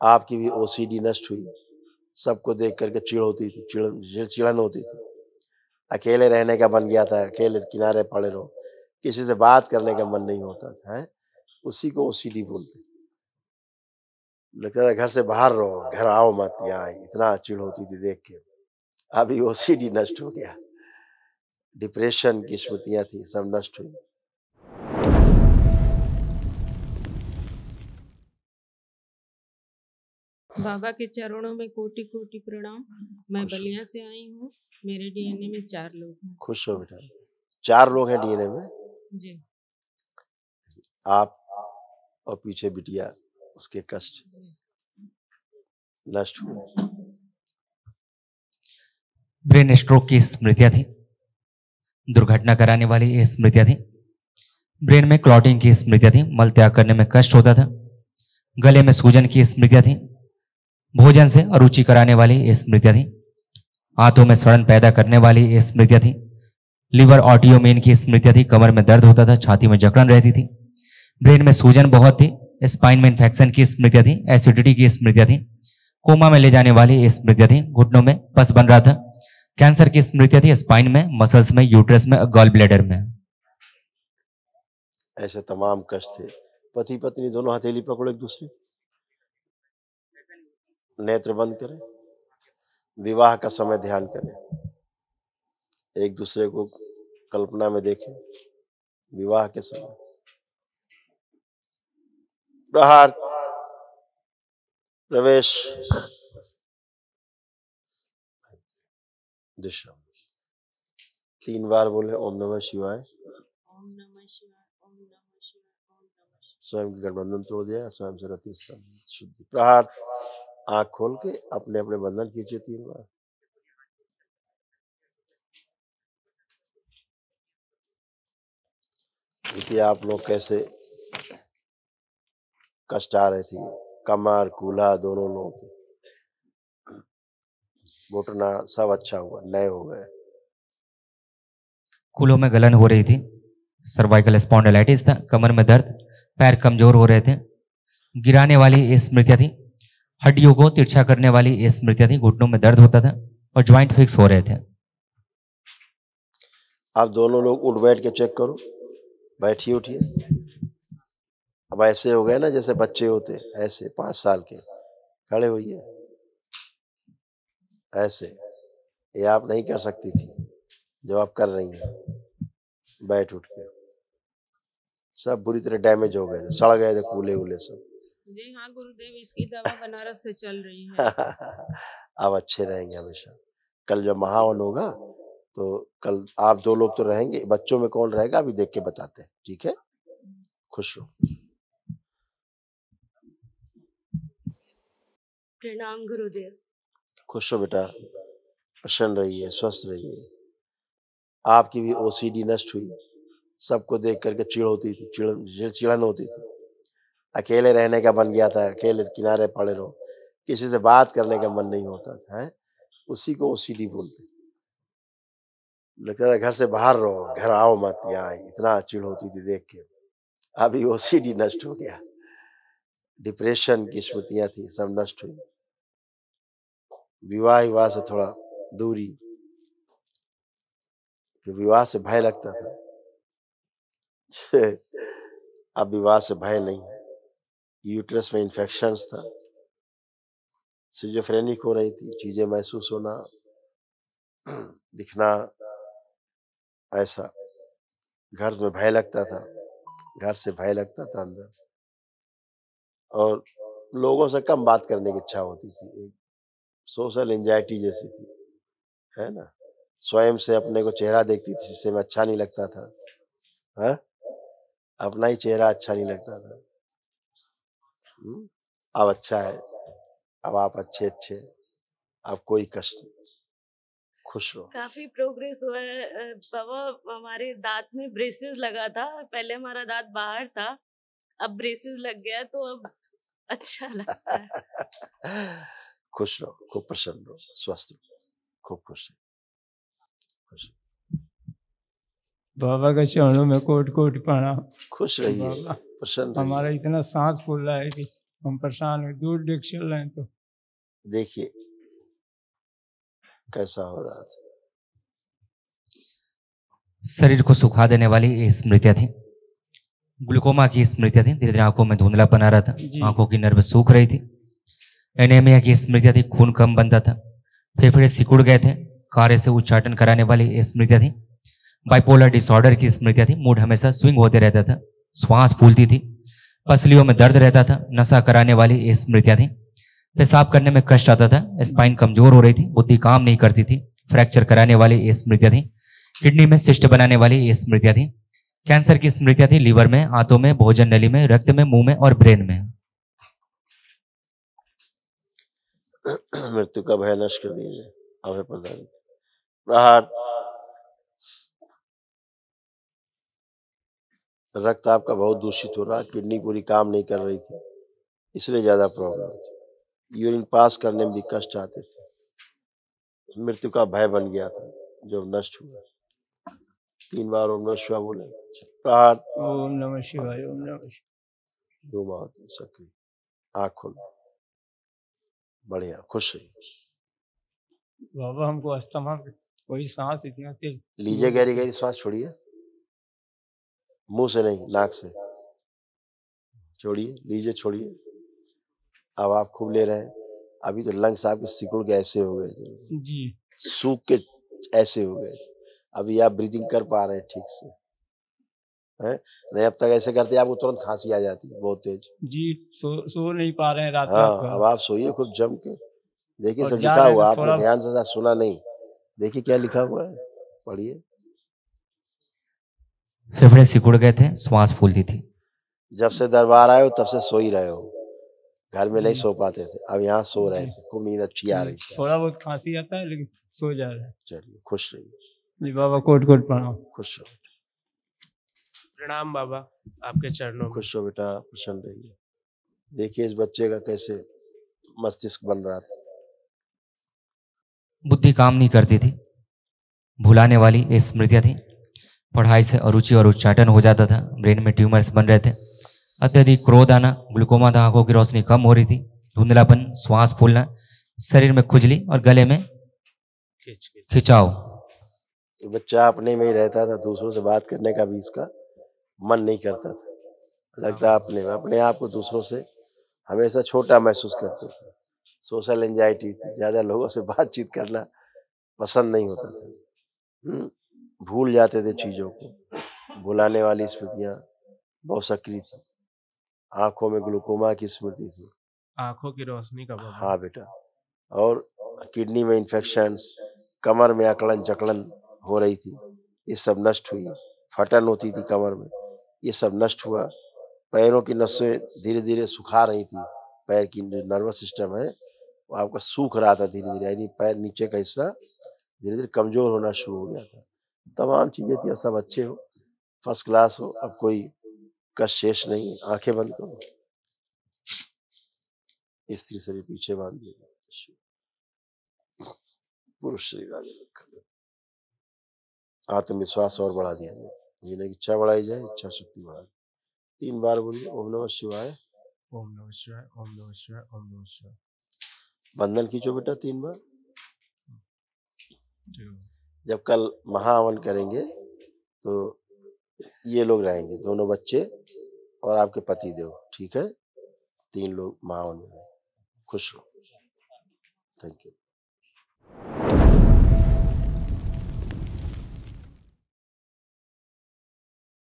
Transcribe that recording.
आपकी भी ओसीडी नष्ट हुई, सबको देख करके चिढ़ होती थी, चिड़न होती थी, अकेले रहने का बन गया था, अकेले किनारे पड़े रहो, किसी से बात करने का मन नहीं होता था, है उसी को ओसीडी बोलते। लगता था घर से बाहर रहो, घर आओ मत, यहाँ इतना चिढ़ होती थी देख के। अभी ओसीडी नष्ट हो गया, डिप्रेशन की स्मृतियां थी, सब नष्ट हुई। बाबा के चरणों में कोटि कोटि प्रणाम। मैं बलिया से आई हूँ। मेरे डीएनए में 4 लोग हैं। खुश हो बेटा, 4 लोग हैं डीएनए में जी। आप और पीछे बिटिया, उसके कष्ट नष्ट हुए। ब्रेन स्ट्रोक की स्मृतियां थी, दुर्घटना कराने वाली स्मृतियां थी, ब्रेन में क्लॉटिंग की स्मृतियां थी, मल त्याग करने में कष्ट होता था, गले में सूजन की स्मृतियां थी, भोजन से अरुचि कराने वाली स्मृतियां थी, हाथों में सड़न पैदा करने वाली स्मृतियां थी, लिवर ऑटियोमेन की स्मृतियां थी, कमर में दर्द होता था, छाती में जकड़न रहती थी, ब्रेन में सूजन बहुत थी, स्पाइन में इन्फेक्शन की स्मृतियां थी, एसिडिटी की स्मृतियां थी, कोमा में ले जाने वाली स्मृतियां थी, घुटनों में पस बन रहा था, कैंसर की स्मृतियां थी, स्पाइन में, मसल्स में, यूट्रस में, गॉल ब्लैडर में। ऐसे तमाम कष्ट थे। पति पत्नी दोनों हथेली पकड़ो एक दूसरे, नेत्र बंद करें, विवाह का समय ध्यान करें, एक दूसरे को कल्पना में देखें, विवाह के समय प्रहार प्रवेश दिशा 3 बार बोले ओम नमः शिवाय। ओम नमः शिवाय, ओम नमः शिवाय, ओम नमः शिवाय। स्वयं की गठबंधन तोड़ दिया, स्वयं से रति शुद्धि। प्रहार, आंख खोल के अपने अपने बंधन कीजिए 3 बार। देखिए आप लोग कैसे कष्ट आ रहे थे, कमर कूल्हा दोनों लोगों के, घुटना सब अच्छा हुआ, नए हो गए। कूल्हों में गलन हो रही थी, सर्वाइकल स्पॉन्डिलाइटिस था, कमर में दर्द, पैर कमजोर हो रहे थे, गिराने वाली स्मृतियां थी, हड्डियों को तिरछा करने वाली स्मृतियां थी, घुटनों में दर्द होता था और ज्वाइंट फिक्स हो रहे थे। आप दोनों लोग उठ बैठ के चेक करो, बैठिए उठिए। अब ऐसे हो गए ना जैसे बच्चे होते, ऐसे 5 साल के, खड़े होइए ऐसे। ये आप नहीं कर सकती थी जब आप कर रही हैं, बैठ उठ के। सब बुरी तरह डैमेज हो गए थे, सड़ गए थे कूले उले सब। जी हाँ गुरुदेव, इसकी दवा बनारस से चल रही है। अब अच्छे रहेंगे हमेशा। कल जब महावन होगा तो कल आप 2 लोग तो रहेंगे, बच्चों में कौन रहेगा अभी देख के बताते हैं, ठीक है? खुश रहो। प्रणाम गुरुदेव। खुश हो बेटा, प्रसन्न रहिए, स्वस्थ रहिए। आपकी भी ओसीडी नष्ट हुई, सबको देख करके चिढ़ होती थी, चिड़न होती थी, अकेले रहने का बन गया था, अकेले किनारे पड़े रहो, किसी से बात करने का मन नहीं होता था, है उसी को ओसीडी बोलते। लगता था घर से बाहर रहो, घर आओ मत, यहाँ इतना चिढ़ होती थी देख के। अभी ओसीडी नष्ट हो गया, डिप्रेशन की स्मृतियां थी, सब नष्ट हुई। विवाह से थोड़ा दूरी, विवाह से भय लगता था, अब विवाह से भय नहीं है। यूट्रस में इन्फेक्शंस था, सिजोफ्रेनिक हो रही थी, चीजें महसूस होना, दिखना, ऐसा। घर में भय लगता था, घर से भय लगता था अंदर, और लोगों से कम बात करने की इच्छा होती थी, एक सोशल एंजाइटी जैसी थी, है ना? स्वयं से अपने को चेहरा देखती थी शीशे में, अच्छा नहीं लगता था, है? अपना ही चेहरा अच्छा नहीं लगता था। अब अच्छा है, अब आप अच्छे, अब कोई कष्ट नहीं, खुश रहो। काफी प्रोग्रेस हुआ है बाबा। हमारे दांत में ब्रेसेस लगा था, पहले हमारा दांत बाहर था, अब ब्रेसेस लग गया तो अब अच्छा लगता है। खुश रहो, खूब प्रसन्न रहो, स्वस्थ रहो, खूब खुश खुश। बाबा के चरणों में कोटि कोटि प्रणाम। खुश रहिए, बाबा प्रसन्न रहिए। हमारा इतना सांस फूल रहा है कि हम परेशान हैं, दूर देख चल रहे हैं तो देखिए कैसा हो रहा था। शरीर को सुखा देने वाली ये स्मृतियां थी। ग्लूकोमा की स्मृतियां थी। धीरे धीरे आंखों में धुंधलापन आ रहा था, जी। आंखों की नर्व सूख रही थी। एनीमिया की स्मृतियां थी, खून कम बनता था, फेफड़े सिकुड़ गए थे, कार्य से उच्चाटन कराने वाली ये स्मृतियां थी। बाइपोलर डिसऑर्डर की स्मृतियां थी। मूड हमेशा स्विंग होते रहता था, श्वास फूलती थी, पसलियों में दर्द रहता था, नशा कराने वाली ये स्मृतियां थी। पेशाब करने में कष्ट आता था, स्पाइन कमजोर हो रही थी, बुद्धि काम नहीं करती थी, फ्रैक्चर कराने वाली ये स्मृतियां थी। किडनी में सिस्ट बनाने वाली ये स्मृतियां थी। कैंसर की स्मृतियां थी, लीवर में, आंतों में, भोजन नली में, रक्त में, मुंह में और ब्रेन में। मृत्यु का भय नष्ट कर दीजिए। अभय प्रदान प्रहार। रक्त आपका बहुत दूषित हो रहा, किडनी पूरी काम नहीं कर रही थी, इसलिए ज्यादा प्रॉब्लम थी। यूरिन पास करने में भी कष्ट आते थे। मृत्यु का भय बन गया था जो नष्ट हुआ। 3 बार ओम नमः शिवाय बोले। प्रहार। ओम नमः शिवाय, ओम नमः शिवाय। 2 बार सक्रिय। आँख खोल। बढ़िया, खुश रहिए। बाबा हमको अस्थमा कोई सांस इतना तेज। लीजिए गहरी गहरी सांस, छोड़िए, मुंह से नहीं, नाक से छोड़िए। लीजिए, छोड़िए। अब आप खूब ले रहे हैं। अभी तो लंग्स आपके सिकुड़ के ऐसे हो गए थे जी, सूख के ऐसे हो गए। अभी आप ब्रीदिंग कर पा रहे हैं ठीक से, हैं? नहीं अब तक ऐसे करते आपको तुरंत खांसी आ जाती है बहुत तेज। जी, सो नहीं पा रहे हैं रात हाँ, भर। अब आप सोइए खूब जम के। देखिए और सब जा लिखा रहे हैं हुआ, तो आपने थोड़ा- ध्यान से सुना नहीं। देखिए क्या लिखा हुआ है, पढ़िए। फेफड़े सिकुड़ गए थे, श्वास फूलती थी। जब से दरबार आए हो तब से सो ही रहे हो। घर में नहीं सो पाते थे, अब यहाँ सो रहे थे, खूब नींद अच्छी आ रही थी। थोड़ा बहुत खांसी आता है लेकिन सो जा रहा है। चलिए, खुश रहिए, जी बाबा, कोट कोट प्रणाम। खुश रहो, प्रणाम बाबा, आपके चरणों में। खुश रहो बेटा, प्रसन्न रहिए। देखिए इस बच्चे का कैसे मस्तिष्क बन रहा था। बुद्धि काम नहीं करती थी, भुलाने वाली ये स्मृतियां थी। पढ़ाई से अरुचि और उच्चाटन हो जाता था, ब्रेन में ट्यूमर्स बन रहे थे, अत्यधिक क्रोध आना, ग्लूकोमा था, आंखों की रोशनी कम हो रही थी, धुंधलापन, श्वास फूलना, शरीर में खुजली और गले में खिंचाव। बच्चा अपने में ही रहता था, दूसरों से बात करने का भी इसका मन नहीं करता था। लगता अपने आप को दूसरों से हमेशा छोटा महसूस करते थे। सोशल एंजाइटी थी, ज्यादा लोगों से बातचीत करना पसंद नहीं होता था। भूल जाते थे चीजों को। भुलाने वाली स्मृतियां बहुत सक्रिय थी। आंखों में ग्लूकोमा की स्मृति थी। आंखों की रोशनी का बाबा। हाँ बेटा, और किडनी में इन्फेक्शंस, कमर में अकड़न जकड़न हो रही थी, ये सब नष्ट हुई। फटन होती थी कमर में, ये सब नष्ट हुआ। पैरों की नसें धीरे धीरे सुखा रही थी। पैर की जो नर्वस सिस्टम है वो आपका सूख रहा था धीरे धीरे, यानी पैर नीचे का हिस्सा धीरे धीरे कमजोर होना शुरू हो गया था। तमाम चीजें थी, सब अच्छे हो, फर्स्ट क्लास हो, अब कोई कष्ट शेष नहीं। आंखें बंद करो, स्त्री शरीर पीछे बांध दिया, पुरुष शरीर आगे रखा। आत्मविश्वास और बढ़ा दिया जाए, जीने की इच्छा बढ़ाई जाए, इच्छा शक्ति बढ़ा दी। 3 बार बोलिए ओम नमः शिवाय, ओम नमः शिवाय, ओम नमः शिवाय, ओम नमः शिवाय। बंधन खींचो बेटा 3 बार। ठीक है। जब कल महाहवन करेंगे तो ये लोग रहेंगे, दोनों बच्चे और आपके पति देव, ठीक है? 3 लोग महाहवन में रहेंगे। खुश रहो, थैंक यू।